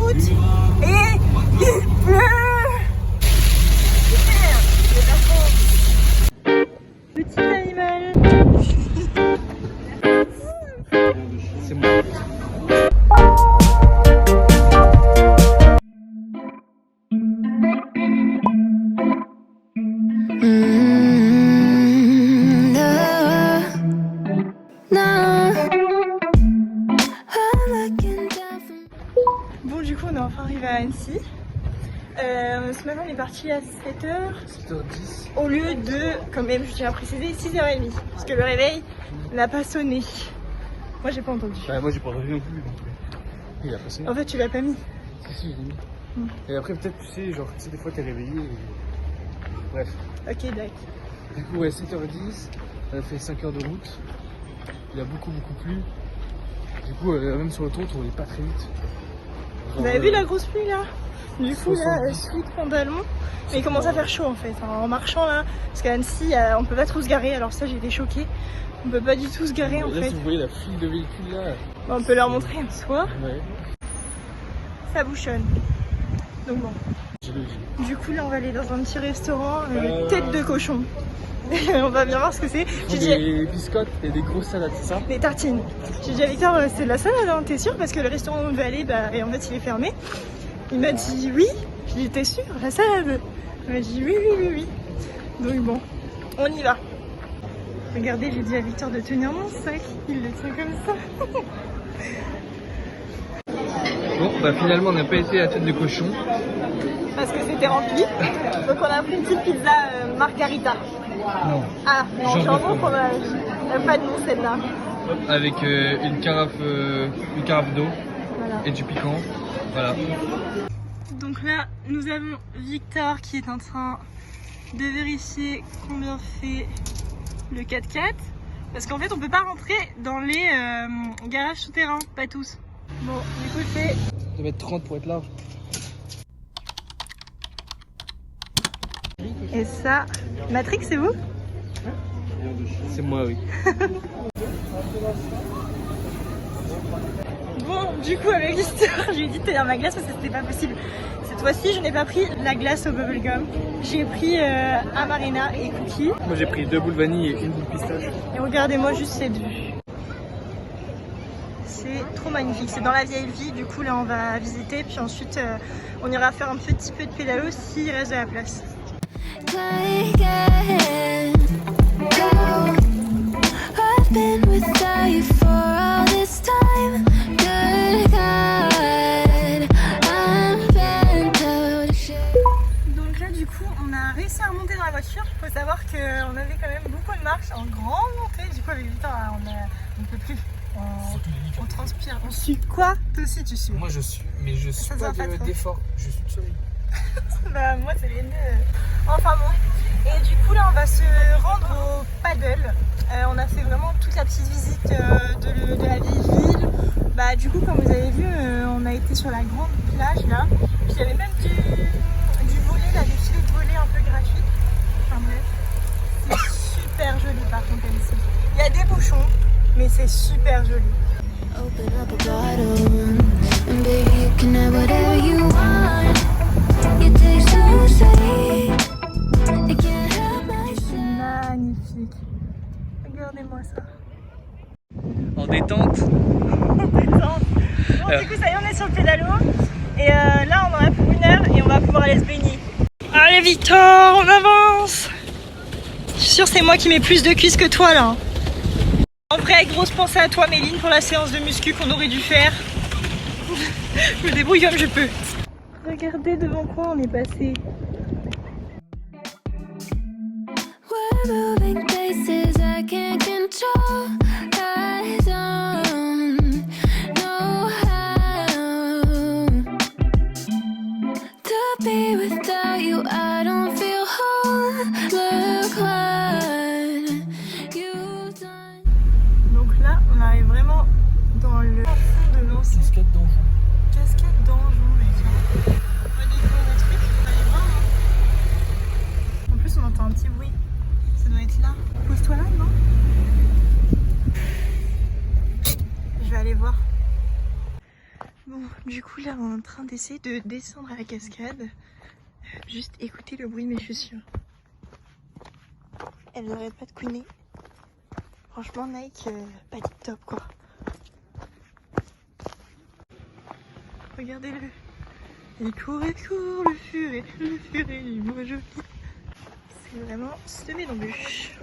route et il pleut. Super, c'est pas faux. Petit animal. C'est moi. Bon, du coup, on est enfin arrivé à Annecy. Ce matin, on est parti à 7h au lieu de, quand même, je tiens à préciser, 6h30 parce que le réveil n'a pas sonné. Moi, j'ai pas entendu. Ouais, moi j'ai pas entendu non plus. Donc... Il a pas sonné. En fait, tu l'as pas mis. Si, je l'ai mis. Et après, peut-être, tu sais, genre, tu sais, des fois t'es réveillé. Et... Bref. Ok, d'accord. Du coup, ouais, 7h10, on a fait 5 heures de route. Il a beaucoup plu. Du coup, même sur l'autoroute, on est pas très vite. Vous avez vu la grosse pluie là? Du coup, là, sweat pantalon. Mais il commence à faire chaud en fait. En marchant là, parce qu'à Annecy, on peut pas trop se garer. Alors, ça, j'ai été choquée. On peut pas du tout se garer en là, fait. si vous voyez la file de véhicules là. Bon, on peut leur montrer un soir. Ouais. Ça bouchonne. Donc bon. Du coup là on va aller dans un petit restaurant tête de cochon. On va bien voir ce que c'est. Des biscottes et des grosses salades, c'est ça? Des tartines. J'ai dit à Victor c'est de la salade hein, t'es sûr? Parce que le restaurant où on devait aller, et en fait il est fermé. Il m'a dit oui. Je lui ai dit t'es sûr? La salade? Il m'a dit oui. Donc bon, on y va. Regardez, j'ai dit à Victor de tenir mon sac. Il le tient comme ça. Bon, bah finalement on n'a pas été à tête de cochon. Parce que c'était rempli. Donc on a pris une petite pizza margarita. Non. Ah, jambon fromage. Pas de nom celle-là. Avec une carafe d'eau Voilà. et du piquant. Voilà. Donc là, nous avons Victor qui est en train de vérifier combien fait le 4x4. Parce qu'en fait, on peut pas rentrer dans les garages souterrains, pas tous. Bon, du coup, c'est... Ça doit mettre 30 pour être large. Et ça... Matrix, c'est vous? C'est moi, oui. Bon, du coup, avec l'histoire, je lui ai dit de tenir ma glace parce que c'était pas possible. Cette fois-ci, je n'ai pas pris la glace au bubblegum. J'ai pris Amarena et Cookie. Moi, j'ai pris 2 boules vanille et 1 boule pistache. Et regardez-moi juste cette vue. C'est trop magnifique. C'est dans la vieille vie. Du coup, là, on va visiter. Puis ensuite, on ira faire un petit peu de pédalo s'il reste de la place. Donc là, du coup, on a réussi à remonter dans la voiture. Il faut savoir qu'on avait quand même beaucoup de marches en grande montée. Du coup, avec Victor, on ne peut plus. On transpire, on sue. Quoi? Toi aussi tu sues? Moi je suis, mais je suis pas d'effort, je suis de soleil. Bah moi c'est les deux. Enfin bon. Et du coup là on va se rendre au paddle. On a fait vraiment toute la petite visite de la vieille ville. Bah du coup comme vous avez vu on a été sur la grande plage là. Puis il y avait même du volley là, des filets de volley un peu gratuits. Enfin bref. C'est super joli par contre ici. Il y a des bouchons. Mais c'est super joli. Magnifique. Regardez-moi ça. En détente. En détente. Bon, du coup, ça y est, on est sur le pédalo. Et là, on en a pour 1 heure et on va pouvoir aller se baigner. Allez, Victor, on avance. Je suis sûre, c'est moi qui mets plus de cuisses que toi là. En vrai, grosse pensée à toi Méline pour la séance de muscu qu'on aurait dû faire. Je me débrouille comme je peux. Regardez devant quoi on est passé. Donc là, on arrive vraiment dans le fond de Nancy. Cascade d'Anjou. Cascade d'Anjou, les gars. On va découvrir des trucs. On va aller voir. Du coup là on est en train d'essayer de descendre à la cascade. Juste écoutez le bruit de mes chaussures. Elles n'arrêtent pas de couiner. Franchement Nike, pas tip top quoi. Regardez-le. Il court et court, le furet, il est joli. C'est vraiment semé d'embûches.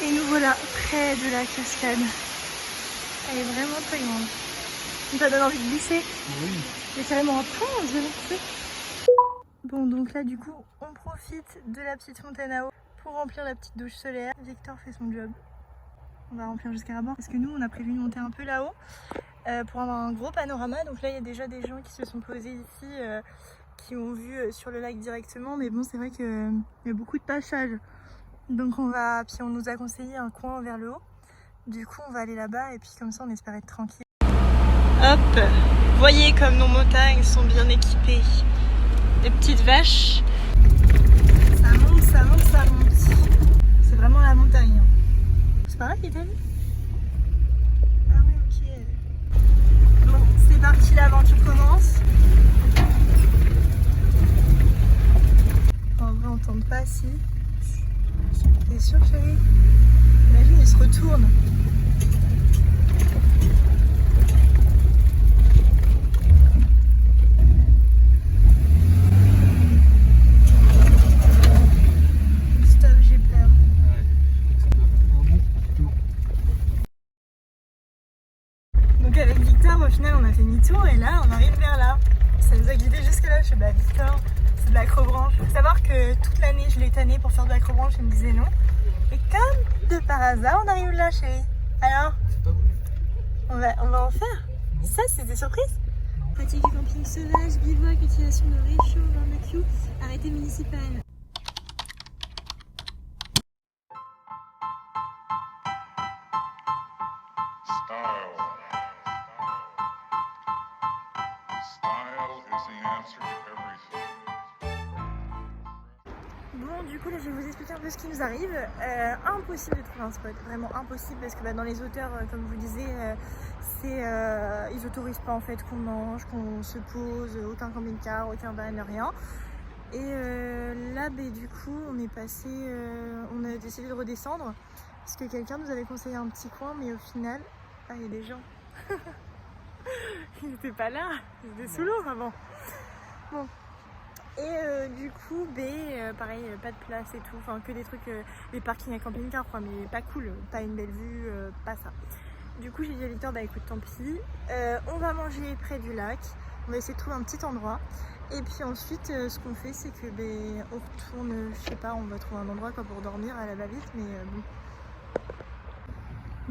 Et nous voilà près de la cascade. Elle est vraiment très grande. Ça donne envie de glisser. Oui. Il y a carrément un pont, on dirait. Bon, donc là, du coup, on profite de la petite fontaine à eau pour remplir la petite douche solaire. Victor fait son job. On va remplir jusqu'à la bord parce que nous, on a prévu de monter un peu là-haut pour avoir un gros panorama. Donc là, il y a déjà des gens qui se sont posés ici, qui ont vu sur le lac directement. Mais bon, c'est vrai qu'il y a beaucoup de passages. Donc puis on nous a conseillé un coin vers le haut. Du coup, on va aller là-bas et puis comme ça, on espère être tranquille. Hop, voyez comme nos montagnes sont bien équipées. Des petites vaches. Ça monte, ça monte, ça monte. C'est vraiment la montagne. C'est pas vrai qu'il était mis ? Ah oui, ok. Bon, c'est parti, l'aventure commence. En vrai, on tente pas si. T'es sûr, chérie ? Imagine, il se retourne. Stop, j'ai peur. Donc avec Victor, au final, on a fait demi-tour et là, on arrive vers là. Ça nous a guidé jusque là. Je fais bah Victor, c'est de l'acrobranche. Il faut savoir que toute l'année, je l'ai tanné pour faire de l'acrobranche. Il me disait non. Et comme de par hasard, on arrive là, chérie. Alors, C'est pas voulu. on va en faire. Non. Ça, c'était surprise. Non. Pratique du camping sauvage, bivouac, utilisation de réchaud, barbecue, arrêté municipal. Bon, du coup là je vais vous expliquer un peu ce qui nous arrive. Impossible de trouver un spot, vraiment impossible parce que dans les hauteurs, comme je vous disais, ils autorisent pas en fait qu'on mange, qu'on se pose, aucun camping-car, aucun van, rien. Et là du coup on est passé, on a décidé de redescendre parce que quelqu'un nous avait conseillé un petit coin, mais au final, il y a des gens. Ils n'étaient pas là, ils étaient sous l'eau avant. Bon. Et du coup, pareil, pas de place et tout, enfin que des trucs, des parkings à camping-car quoi, mais pas cool, pas une belle vue, pas ça. Du coup j'ai dit à Victor, bah écoute tant pis, on va manger près du lac, on va essayer de trouver un petit endroit. Et puis ensuite ce qu'on fait c'est que on retourne, je sais pas, on va trouver un endroit quoi, pour dormir à la va-vite, mais bon.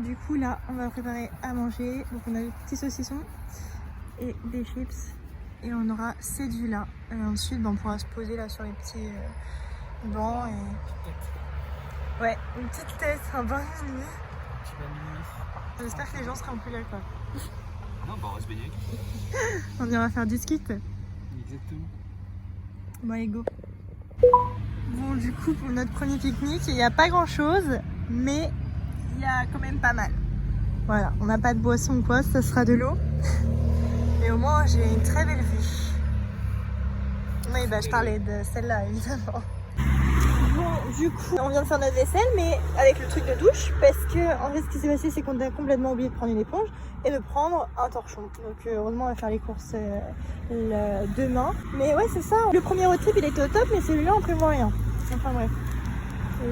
Du coup là on va préparer à manger, donc on a des petits saucissons et des chips. Et on aura ces vues-là. Et ensuite, on pourra se poser là sur les petits bancs. Et... ouais, une petite tête, un bain de nuit. J'espère que les gens seront plus là, quoi. Non, bah on va se baigner. On ira faire du ski. Exactement. Bon, allez, go. Bon, du coup, pour notre premier pique-nique, il n'y a pas grand-chose, mais il y a quand même pas mal. Voilà, on n'a pas de boisson ou quoi, ça sera de l'eau. Mais au moins j'ai une très belle vue. Oui, je parlais de celle-là évidemment. Bon, du coup, on vient de faire notre vaisselle, mais avec le truc de douche, parce que en fait, ce qui s'est passé, c'est qu'on a complètement oublié de prendre une éponge et de prendre un torchon. Donc, heureusement, on va faire les courses demain. Mais ouais, c'est ça. Le premier road trip, il était au top, mais celui-là, on prévoit rien. Enfin, bref.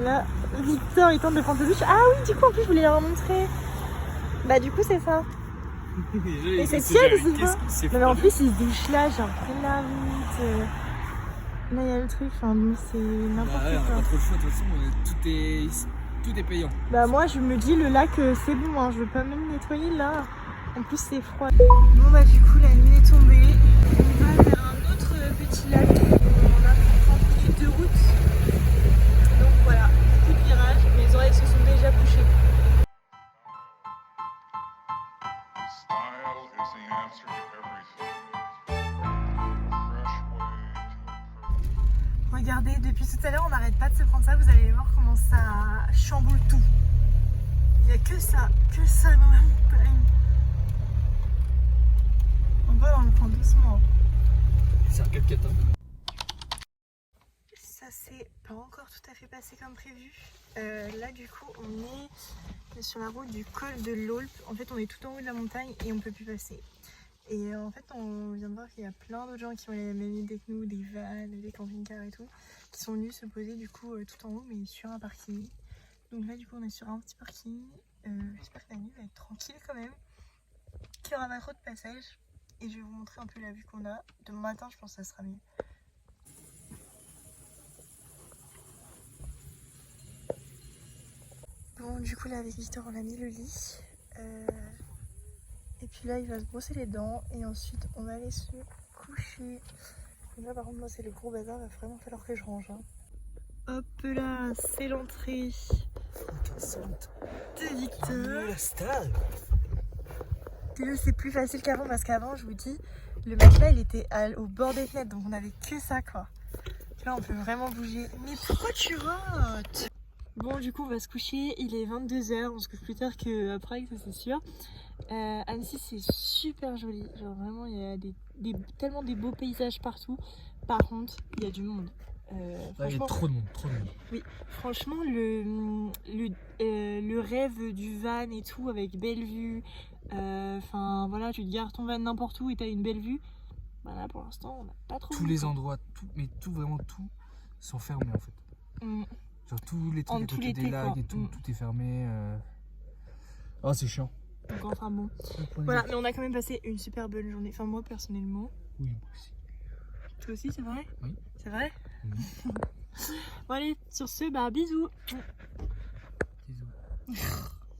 Là, Victor, il tente de prendre sa douche. Ah oui, du coup, en plus, je voulais leur montrer. Bah, du coup, c'est ça. Et c'est tiède, c'est pas. Non mais en plus il se douche là, j'ai repris la route. Là il y a le truc, enfin bon, c'est n'importe quoi. On a pas trop le choix de toute façon, tout est payant. Bah moi je me dis le lac c'est bon, hein, je veux pas même nettoyer là. En plus c'est froid. Bon bah du coup la nuit est tombée. On va vers un autre petit lac. On a 30 minutes de route. Donc voilà, beaucoup de virages, mes oreilles se sont déjà bouchées. Regardez, depuis tout à l'heure, on n'arrête pas de se prendre vous allez voir comment ça chamboule tout. Il n'y a que ça dans la montagne. On va dans le coin doucement. C'est un 4x4. Ça c'est pas encore tout à fait passé comme prévu. Là du coup on est sur la route du col de l'Aulpe. En fait on est tout en haut de la montagne et on peut plus passer. Et en fait on vient de voir qu'il y a plein d'autres gens qui ont les mêmes idées que nous, des vannes, des camping-cars et tout, qui sont venus se poser du coup tout en haut mais sur un parking. Donc là du coup on est sur un petit parking. J'espère que la nuit va être tranquille quand même, qu'il n'y aura pas trop de passages. Et je vais vous montrer un peu la vue qu'on a. Demain matin je pense que ça sera mieux. Bon du coup là avec Victor on a mis le lit. Et puis là il va se brosser les dents et ensuite on va aller se coucher. Et là par contre moi c'est le gros bazar, il va vraiment falloir que je range. Hein. Hop là, c'est l'entrée de Victor. Et là c'est plus facile qu'avant parce qu'avant je vous dis, le matelas il était au bord des fenêtres donc on avait que ça quoi. Là on peut vraiment bouger. Mais pourquoi tu rates? Bon du coup on va se coucher, il est 22h, on se couche plus tard qu'à Prague, ça c'est sûr. Annecy c'est super joli, genre vraiment il y a tellement des beaux paysages partout. Par contre il y a du monde. Il y a trop de monde. Oui, franchement le rêve du van et tout avec belle vue. Enfin voilà, tu te gares ton van n'importe où et t'as une belle vue. Bah là pour l'instant on n'a pas trop. Tous les endroits, vraiment tout sont fermés en fait. Genre tous les trucs à côté des lacs et tout est fermé. Oh c'est chiant. Donc enfin bon. Voilà, mais on a quand même passé une super bonne journée. Enfin moi personnellement. Oui, moi aussi. Toi aussi c'est vrai? Oui. C'est vrai? Oui. Bon allez, sur ce, bah bisous. Bisous.